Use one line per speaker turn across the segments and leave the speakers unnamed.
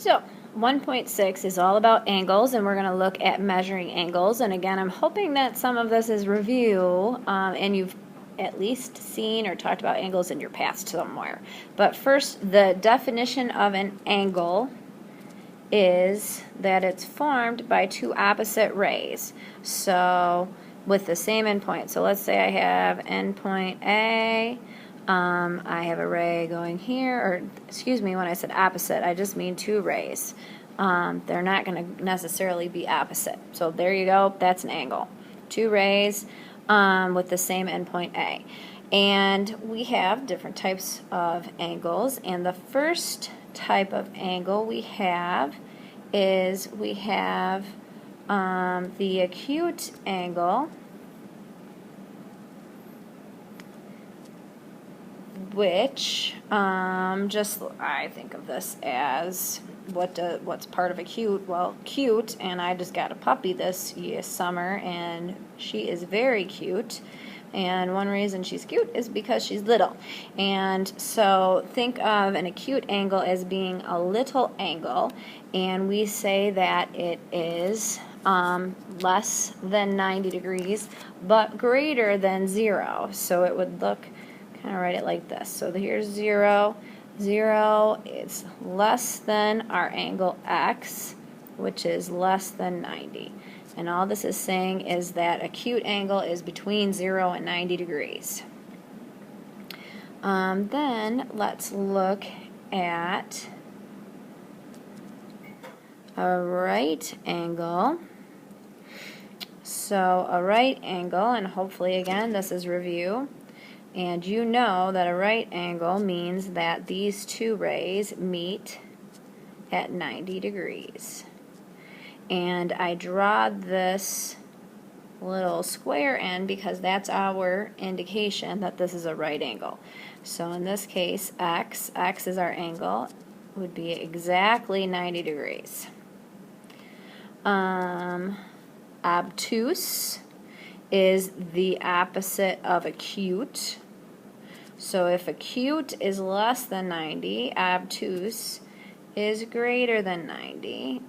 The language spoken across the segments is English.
So 1.6 is all about angles, and we're going to look at measuring angles. And again, I'm hoping that some of this is review, and you've at least seen or talked about angles in your past somewhere. But first, the definition of an angle is that it's formed by two opposite rays. So with the same endpoint. So let's say I have endpoint A. I have a ray going here, or excuse me, when I said opposite, I just mean two rays. They're not going to necessarily be opposite. So there you go, that's an angle. Two rays with the same endpoint A. And we have different types of angles, and the first type of angle we have is the acute angle, which I think of this as what's part of acute. Well, cute, and I just got a puppy this summer, and she is very cute. And one reason she's cute is because she's little. And so think of an acute angle as being a little angle, and we say that it is less than 90 degrees, but greater than 0. So it would look, kind of write it like this. So here's 0. 0 is less than our angle x, which is less than 90. And all this is saying is that acute angle is between 0 and 90 degrees. Then let's look at a right angle. So a right angle, and hopefully again this is review, and you know that a right angle means that these two rays meet at 90 degrees. And I draw this little square in because that's our indication that this is a right angle. So in this case, x is our angle, would be exactly 90 degrees. Obtuse is the opposite of acute. So if acute is less than 90, obtuse is greater than 90.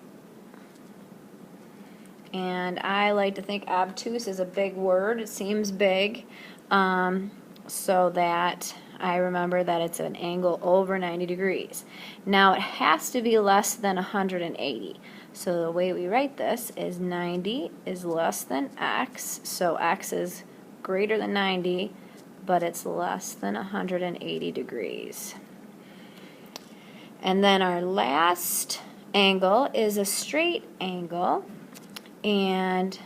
And I like to think obtuse is a big word. It seems big, so that I remember that it's an angle over 90 degrees. Now it has to be less than 180. So the way we write this is 90 is less than x, so x is greater than 90, but it's less than 180 degrees. And then our last angle is a straight angle. And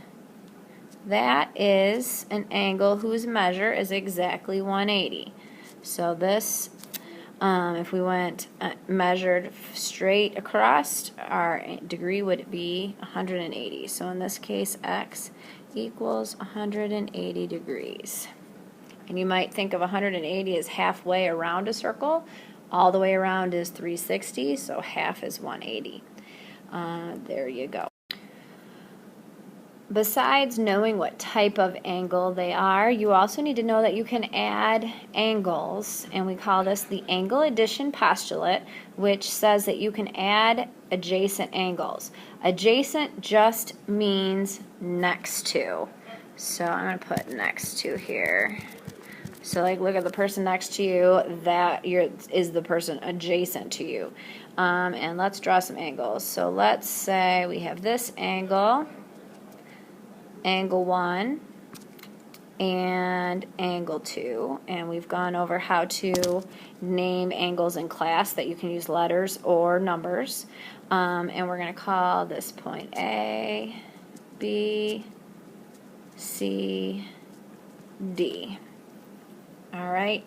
that is an angle whose measure is exactly 180. So this, if we went measured straight across, our degree would be 180. So in this case, x equals 180 degrees. And you might think of 180 as halfway around a circle. All the way around is 360, so half is 180. There you go. Besides knowing what type of angle they are, you also need to know that you can add angles, and we call this the angle addition postulate, which says that you can add adjacent angles. Adjacent just means next to. So I'm going to put next to here. So like look at the person next to you, that is the person adjacent to you. And let's draw some angles. So let's say we have this angle, angle 1, and angle 2, and we've gone over how to name angles in class, that you can use letters or numbers, and we're going to call this point A, B, C, D. Alright,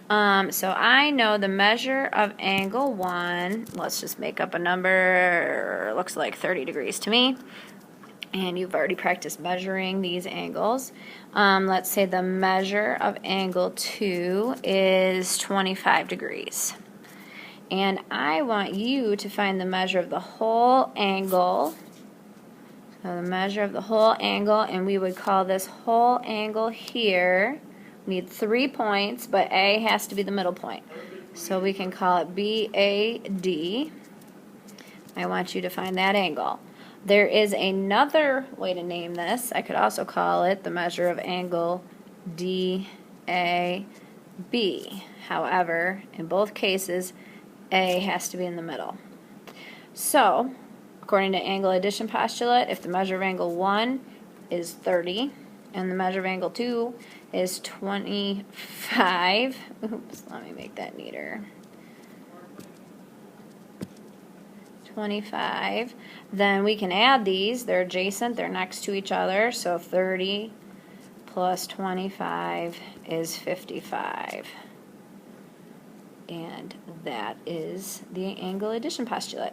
so I know the measure of angle 1, let's just make up a number, looks like 30 degrees to me. And you've already practiced measuring these angles. Let's say the measure of angle 2 is 25 degrees. And I want you to find the measure of the whole angle. So the measure of the whole angle, and we would call this whole angle here. We need 3 points, but A has to be the middle point. So we can call it BAD. I want you to find that angle. There is another way to name this. I could also call it the measure of angle DAB. However, in both cases, A has to be in the middle. So, according to angle addition postulate, if the measure of angle 1 is 30 and the measure of angle 2 is 25, oops, let me make that neater. 25, then we can add these. They're adjacent, they're next to each other, so 30 plus 25 is 55. And that is the angle addition postulate.